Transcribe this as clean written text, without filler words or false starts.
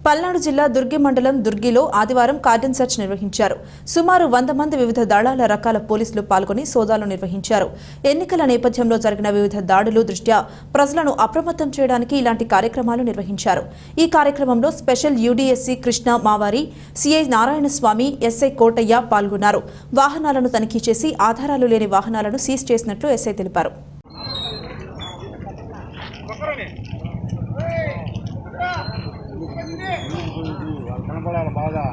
పల్నాడు జిల్లా దుర్గి మండలం దుర్గిలో ఆదివారం కార్డన్ సెర్చ్ నిర్వహించారు. సుమారు 100 మంది వివిధ దళాల రకాల పోలీసులు పాల్గొని సోదాలు నిర్వహించారు. ఎన్నికల నేపథ్యంలో జరిగిన వివిధ దాడులు దృష్ట్యా ప్రజలను అప్రమత్తం చేయడానికి ఇలాంటి కార్యక్రమాలు నిర్వహించారు. ఈ కార్యక్రమంలో స్పెషల్ యూడీఎస్సీ కృష్ణ మావారి, సిఐ నారాయణస్వామి, ఎస్ఐ కోటయ్య పాల్గొన్నారు. వాహనాలను తనిఖీ చేసి ఆధారాలు లేని వాహనాలను సీజ్ చేసినట్లు ఎస్ఐ తెలిపారు. కనపడాలి బాగా